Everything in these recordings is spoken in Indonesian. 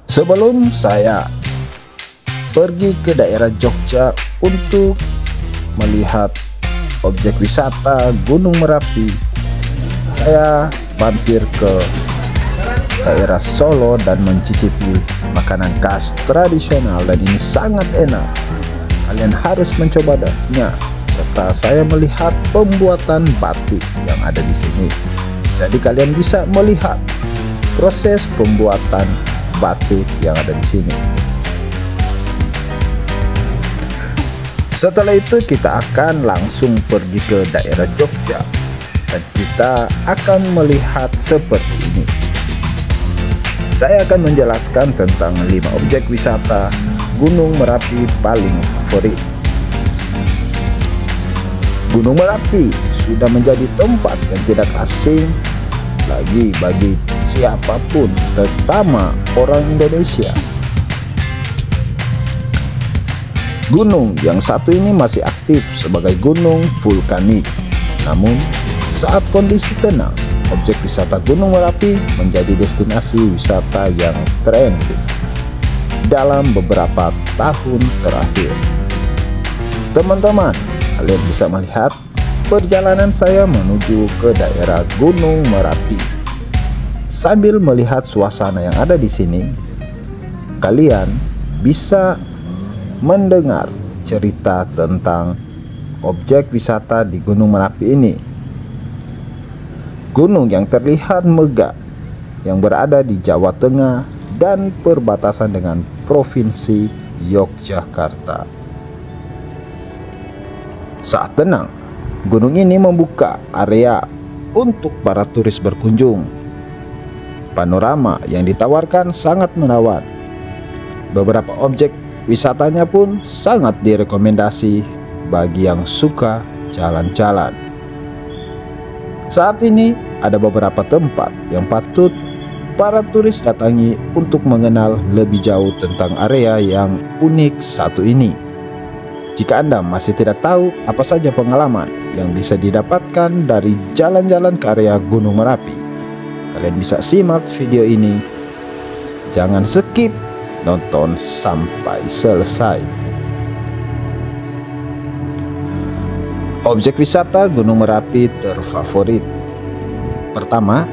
Sebelum saya pergi ke daerah Jogja untuk melihat objek wisata Gunung Merapi, saya mampir ke daerah Solo dan mencicipi makanan khas tradisional, dan ini sangat enak. Kalian harus mencobanya serta saya melihat pembuatan batik yang ada di sini. Jadi kalian bisa melihat proses pembuatan batik yang ada di sini. Setelah itu kita akan langsung pergi ke daerah Jogja dan kita akan melihat seperti ini. Saya akan menjelaskan tentang 5 objek wisata Gunung Merapi paling favorit. Gunung Merapi sudah menjadi tempat yang tidak asing lagi bagi siapapun, terutama orang Indonesia. Gunung yang satu ini masih aktif sebagai gunung vulkanik. Namun saat kondisi tenang, objek wisata Gunung Merapi menjadi destinasi wisata yang trending dalam beberapa tahun terakhir. Teman-teman, kalian bisa melihat perjalanan saya menuju ke daerah Gunung Merapi. Sambil melihat suasana yang ada di sini, kalian bisa mendengar cerita tentang objek wisata di Gunung Merapi ini. Gunung yang terlihat megah yang berada di Jawa Tengah dan perbatasan dengan Provinsi Yogyakarta. Saat tenang, gunung ini membuka area untuk para turis berkunjung. Panorama yang ditawarkan sangat menawan. Beberapa objek wisatanya pun sangat direkomendasi bagi yang suka jalan-jalan. Saat ini ada beberapa tempat yang patut para turis datangi untuk mengenal lebih jauh tentang area yang unik satu ini. Jika Anda masih tidak tahu apa saja pengalaman yang bisa didapatkan dari jalan-jalan ke area Gunung Merapi, kalian bisa simak video ini. Jangan skip, nonton sampai selesai. Objek wisata Gunung Merapi terfavorit. Pertama,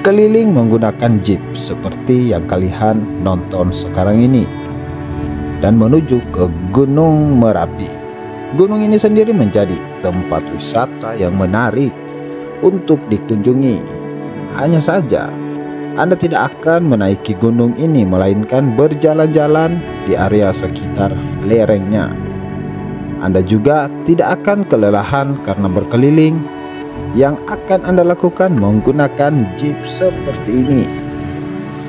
keliling menggunakan jeep seperti yang kalian nonton sekarang ini dan menuju ke Gunung Merapi. Gunung ini sendiri menjadi tempat wisata yang menarik untuk dikunjungi. Hanya saja Anda tidak akan menaiki gunung ini, melainkan berjalan-jalan di area sekitar lerengnya. Anda juga tidak akan kelelahan karena berkeliling. Yang akan Anda lakukan menggunakan jeep seperti ini.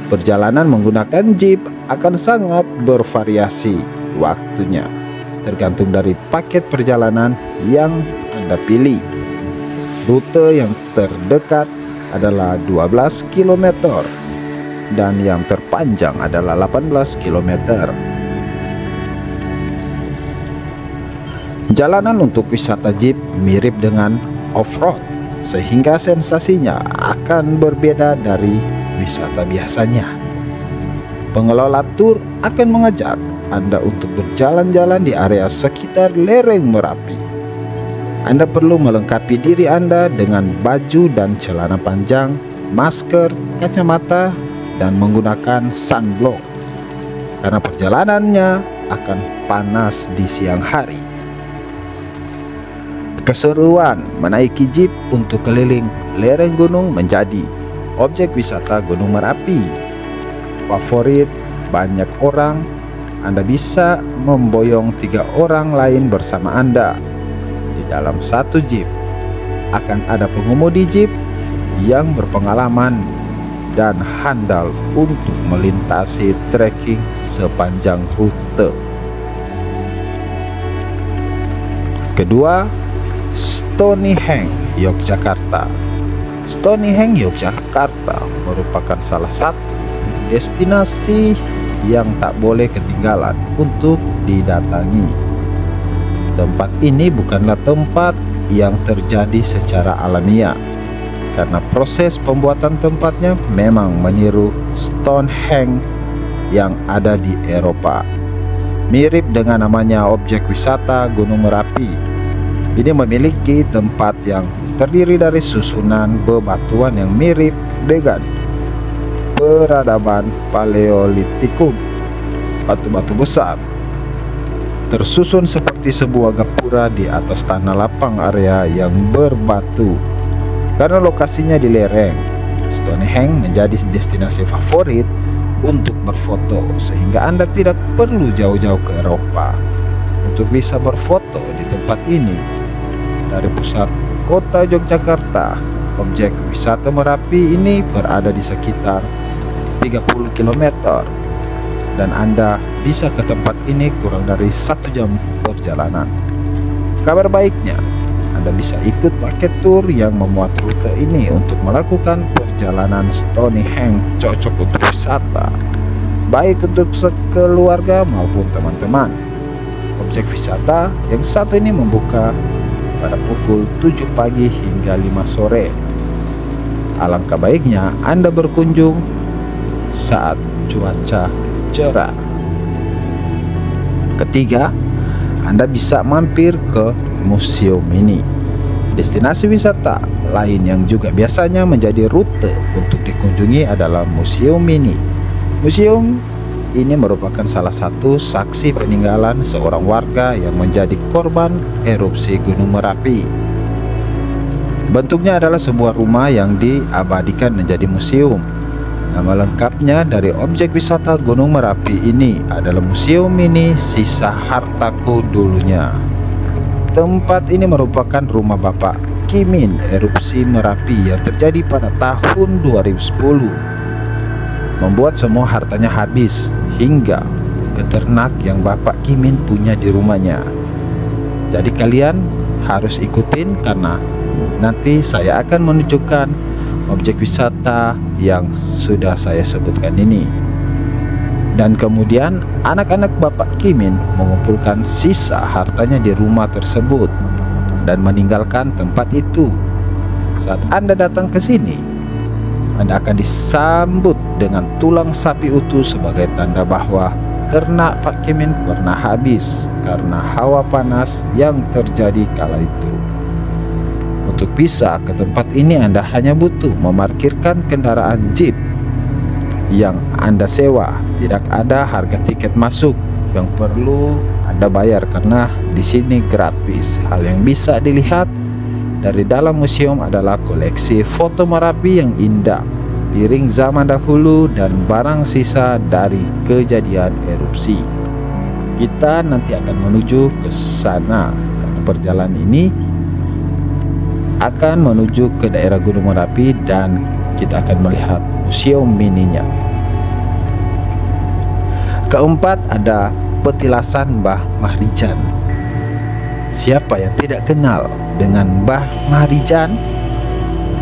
Perjalanan menggunakan jeep akan sangat bervariasi waktunya, tergantung dari paket perjalanan yang Anda pilih. Rute yang terdekat adalah 12 km dan yang terpanjang adalah 18 km. Jalanan untuk wisata jeep mirip dengan off-road, sehingga sensasinya akan berbeda dari wisata biasanya. Pengelola tur akan mengajak Anda untuk berjalan-jalan di area sekitar lereng Merapi. Anda perlu melengkapi diri Anda dengan baju dan celana panjang, masker, kacamata, dan menggunakan sunblock karena perjalanannya akan panas di siang hari. Keseruan menaiki jeep untuk keliling lereng gunung menjadi objek wisata Gunung Merapi favorit banyak orang. Anda bisa memboyong 3 orang lain bersama Anda di dalam satu jeep. Akan ada pengemudi jeep yang berpengalaman dan handal untuk melintasi trekking sepanjang rute. Kedua, Stonehenge, Yogyakarta. Stonehenge, Yogyakarta merupakan salah satu destinasi yang tak boleh ketinggalan untuk didatangi. Tempat ini bukanlah tempat yang terjadi secara alamiah, karena proses pembuatan tempatnya memang meniru Stonehenge yang ada di Eropa. Mirip dengan namanya objek wisata Gunung Merapi. Ini memiliki tempat yang terdiri dari susunan bebatuan yang mirip dengan peradaban Paleolitikum. Batu-batu besar tersusun seperti sebuah gapura di atas tanah lapang area yang berbatu. Karena lokasinya di lereng, Stonehenge menjadi destinasi favorit untuk berfoto, sehingga Anda tidak perlu jauh-jauh ke Eropa untuk bisa berfoto di tempat ini. Dari pusat kota Yogyakarta, objek wisata Merapi ini berada di sekitar 30 km dan Anda bisa ke tempat ini kurang dari 1 jam perjalanan. Kabar baiknya, Anda bisa ikut paket tur yang memuat rute ini untuk melakukan perjalanan Stonehenge, cocok untuk wisata, baik untuk sekeluarga maupun teman-teman. Objek wisata yang satu ini membuka pada pukul 7 pagi hingga 5 sore. Alangkah baiknya Anda berkunjung saat cuaca cerah. Ketiga, Anda bisa mampir ke museum ini. Destinasi wisata lain yang juga biasanya menjadi rute untuk dikunjungi adalah museum ini. Museum ini merupakan salah satu saksi peninggalan seorang warga yang menjadi korban erupsi Gunung Merapi. Bentuknya adalah sebuah rumah yang diabadikan menjadi museum. Nama lengkapnya dari objek wisata Gunung Merapi ini adalah Museum Mini Sisa Hartaku Dulunya. Tempat ini merupakan rumah Bapak Kimin erupsi Merapi yang terjadi pada tahun 2010, membuat semua hartanya habis hingga ke ternak yang Bapak Kimin punya di rumahnya. Jadi kalian harus ikutin karena nanti saya akan menunjukkan objek wisata yang sudah saya sebutkan ini. Dan kemudian anak-anak Bapak Kimin mengumpulkan sisa hartanya di rumah tersebut dan meninggalkan tempat itu. Saat Anda datang ke sini, Anda akan disambut dengan tulang sapi utuh sebagai tanda bahwa ternak Pak Kimin pernah habis karena hawa panas yang terjadi kala itu. Untuk bisa ke tempat ini Anda hanya butuh memarkirkan kendaraan jeep yang Anda sewa. Tidak ada harga tiket masuk yang perlu Anda bayar karena di sini gratis. Hal yang bisa dilihat dari dalam museum adalah koleksi foto Merapi yang indah, piring zaman dahulu dan barang sisa dari kejadian erupsi. Kita nanti akan menuju ke sana karena perjalanan ini akan menuju ke daerah Gunung Merapi dan kita akan melihat museum mininya. Keempat, ada petilasan Mbah Mahrijan. Siapa yang tidak kenal dengan Mbah Mahrijan?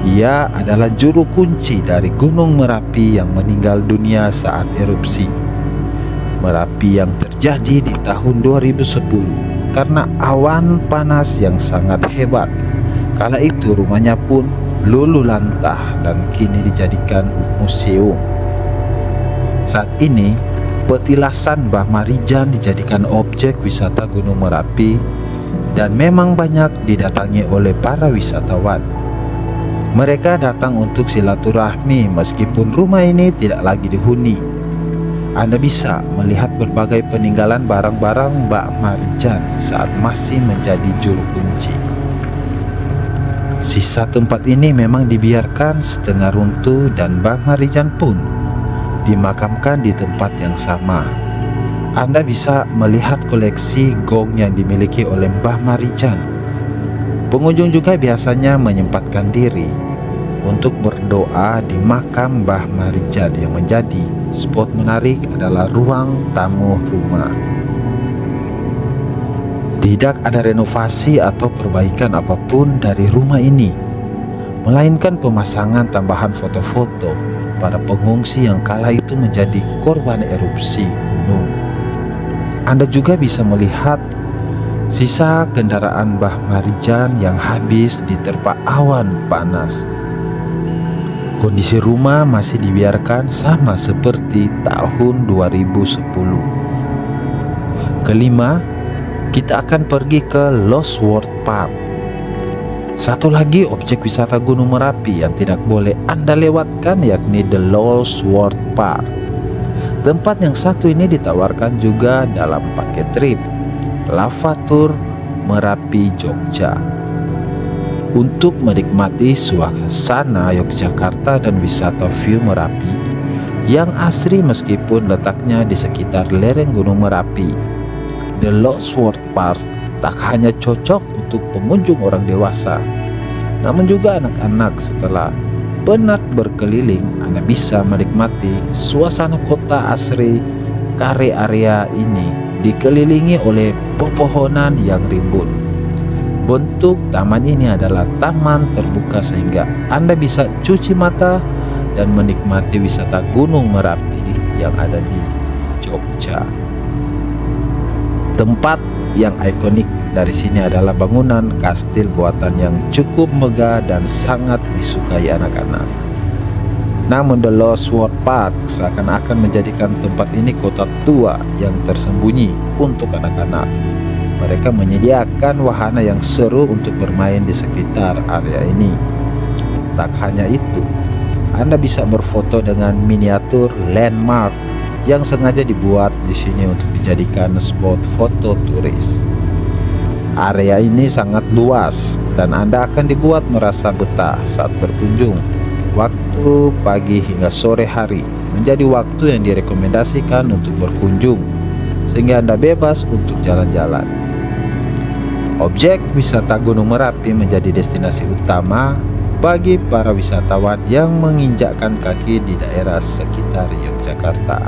Ia adalah juru kunci dari Gunung Merapi yang meninggal dunia saat erupsi Merapi yang terjadi di tahun 2010 karena awan panas yang sangat hebat. Kala itu rumahnya pun luluh lantah dan kini dijadikan museum. Saat ini petilasan Mbah Mahrijan dijadikan objek wisata Gunung Merapi dan memang banyak didatangi oleh para wisatawan. Mereka datang untuk silaturahmi meskipun rumah ini tidak lagi dihuni. Anda bisa melihat berbagai peninggalan barang-barang Mbah Mahrijan saat masih menjadi juru kunci. Sisa tempat ini memang dibiarkan setengah runtuh dan Mbah Mahrijan pun dimakamkan di tempat yang sama. Anda bisa melihat koleksi gong yang dimiliki oleh Mbah Mahrijan. Pengunjung juga biasanya menyempatkan diri untuk berdoa di makam Mbah Mahrijan yang menjadi spot menarik adalah ruang tamu rumah. Tidak ada renovasi atau perbaikan apapun dari rumah ini, melainkan pemasangan tambahan foto-foto para pengungsi yang kala itu menjadi korban erupsi gunung. Anda juga bisa melihat sisa kendaraan Mbah Mahrijan yang habis diterpa awan panas. Kondisi rumah masih dibiarkan sama seperti tahun 2010. Kelima, kita akan pergi ke Lost World Park. Satu lagi objek wisata Gunung Merapi yang tidak boleh Anda lewatkan yakni The Lost World Park. Tempat yang satu ini ditawarkan juga dalam paket trip Lava Tour Merapi Jogja. Untuk menikmati suasana Yogyakarta dan wisata view Merapi yang asri meskipun letaknya di sekitar lereng Gunung Merapi, The Lost World Park tak hanya cocok untuk pengunjung orang dewasa, namun juga anak-anak. Setelah penat berkeliling, Anda bisa menikmati suasana kota asri. Kare area ini dikelilingi oleh pepohonan yang rimbun. Bentuk taman ini adalah taman terbuka sehingga Anda bisa cuci mata dan menikmati wisata Gunung Merapi yang ada di Jogja. Tempat yang ikonik dari sini adalah bangunan kastil buatan yang cukup megah dan sangat disukai anak-anak. Namun The Lost World Park seakan-akan menjadikan tempat ini kota tua yang tersembunyi untuk anak-anak. Mereka menyediakan wahana yang seru untuk bermain di sekitar area ini. Tak hanya itu, Anda bisa berfoto dengan miniatur landmark yang sengaja dibuat di sini untuk dijadikan spot foto turis. Area ini sangat luas dan Anda akan dibuat merasa betah saat berkunjung. Waktu pagi hingga sore hari menjadi waktu yang direkomendasikan untuk berkunjung, sehingga Anda bebas untuk jalan-jalan. Objek wisata Gunung Merapi menjadi destinasi utama bagi para wisatawan yang menginjakkan kaki di daerah sekitar Yogyakarta.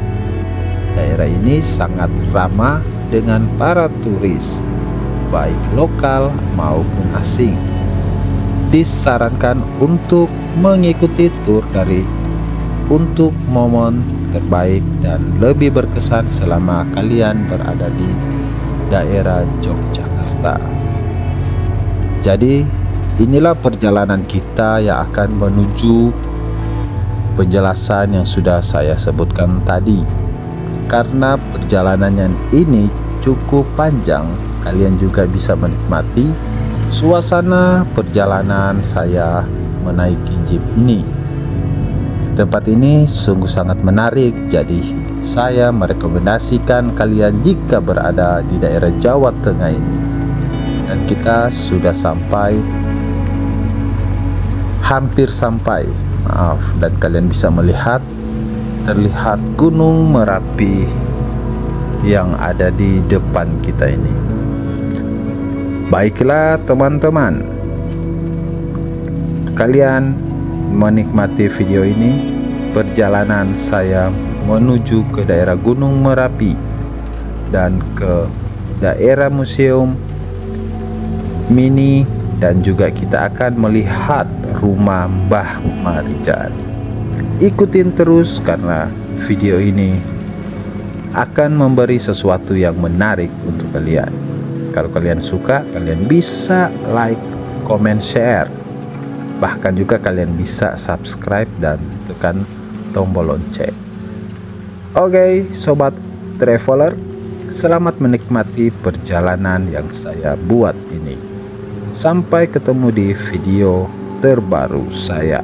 Daerah ini sangat ramah dengan para turis, baik lokal maupun asing. Disarankan untuk mengikuti tur untuk momen terbaik dan lebih berkesan selama kalian berada di daerah Yogyakarta. Jadi inilah perjalanan kita yang akan menuju penjelasan yang sudah saya sebutkan tadi. Karena perjalanannya ini cukup panjang, kalian juga bisa menikmati suasana perjalanan saya menaiki jeep ini. Tempat ini sungguh sangat menarik, jadi saya merekomendasikan kalian jika berada di daerah Jawa Tengah ini. Dan kita sudah hampir sampai, dan kalian bisa terlihat Gunung Merapi yang ada di depan kita ini. Baiklah teman-teman, kalian menikmati video ini, perjalanan saya menuju ke daerah Gunung Merapi dan ke daerah museum mini, dan juga kita akan melihat rumah Mbah Marijan. Ikutin terus karena video ini akan memberi sesuatu yang menarik untuk kalian. Kalau kalian suka, kalian bisa like, comment, share. Bahkan juga kalian bisa subscribe dan tekan tombol lonceng. Oke, sobat traveler, selamat menikmati perjalanan yang saya buat ini. Sampai ketemu di video terbaru saya.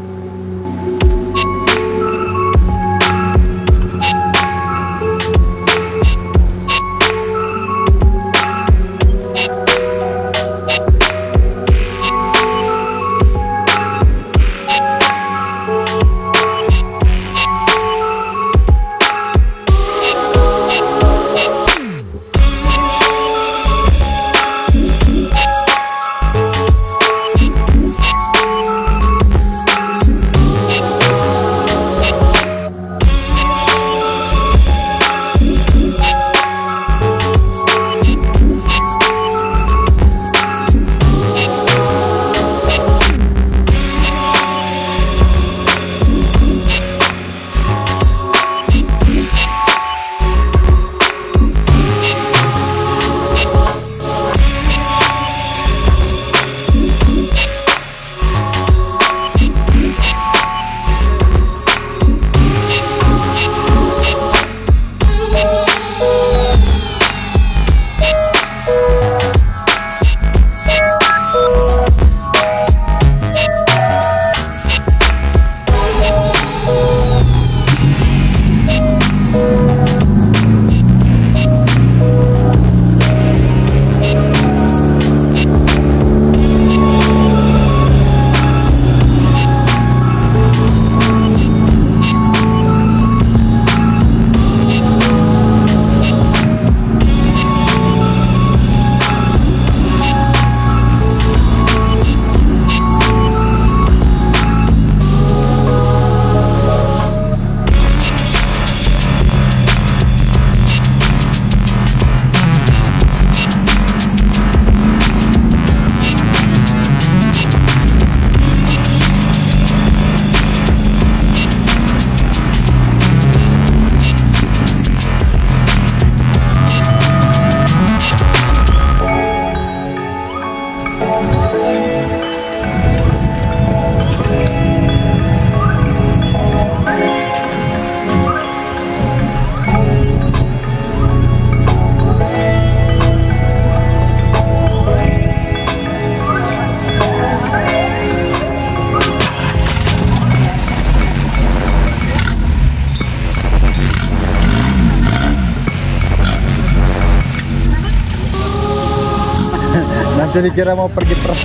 Jadi kira mau pergi perang.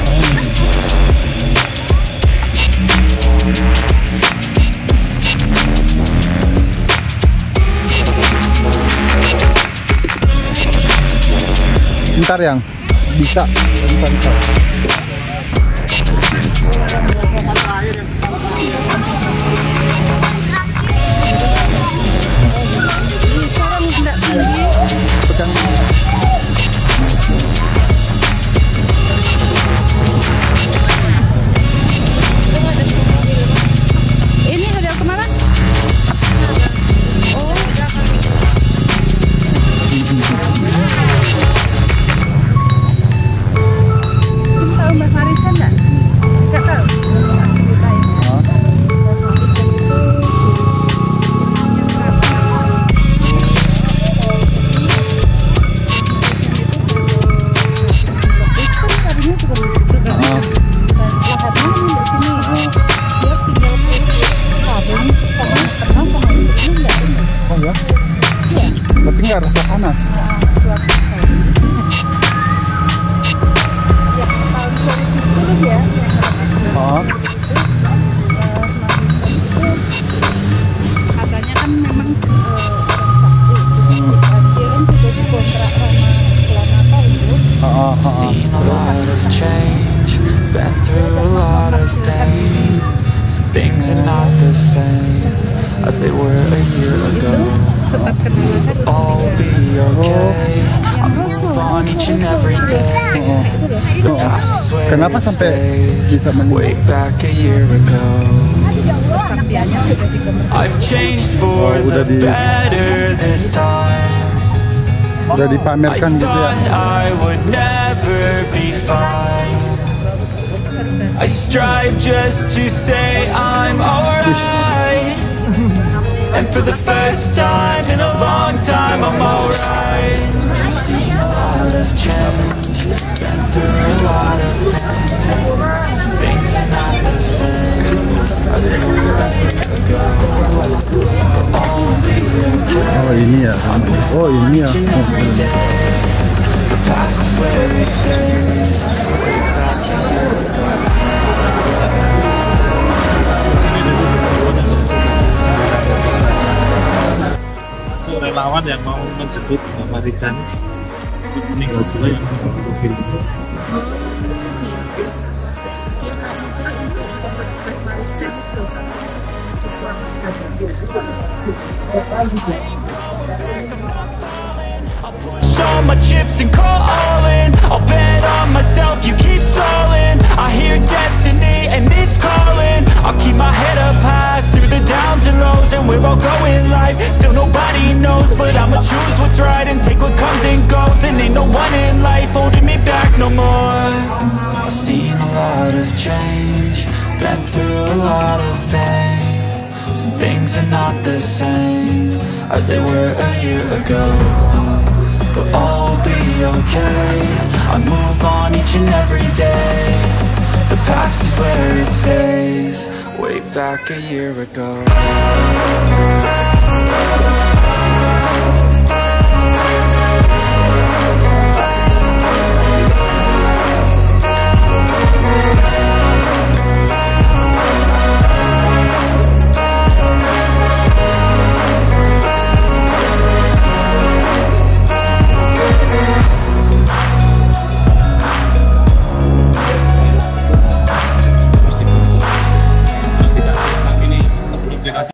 Bentar yang bisa. Bentar. Ini ada kemana? Tahu Mbak Marisa enggak? Enggak tahu. Tapi nggak rasa panas. Ya, Oh. katanya kan memang orang sakti, dia kan sudah dikontrak sama Planata itu. Seen a lot of change, been through a lot of pain. Some things are not the same as they were a year ago. All be okay. I move on each and every day. The past is where Kenapa it sampai stays. bisa Way back a year ago. Kesaktiannya sudah dikomersialkan. I've changed for the better this time. Udah I dipamerkan gitu ya. thought I would never be fine. I strive just to say I'm alright. And for the first time in a long time I'm alright. I've seen a lot of change, been through a lot of pain. Some things are not the same as they were a year ago. But all be okay. Oh ini ya. Oh ini ya. Every day, the past is where it stays. Relawan yang mau menjemput Mbak Marijan meninggal juga yang mobil itu. Dia kasih untuk cepat Mbak Marijan itu diselamatkan. All my chips and call all in. I'll bet on myself, you keep stalling. I hear destiny and it's calling. I'll keep my head up high through the downs and lows. And we're all going life, still nobody knows. But I'ma choose what's right and take what comes and goes. And ain't no one in life holding me back no more. I've seen a lot of change, been through a lot of pain. Some things are not the same as they were a year ago. But all be okay. I move on each and every day. The past is where it stays. Way back a year ago.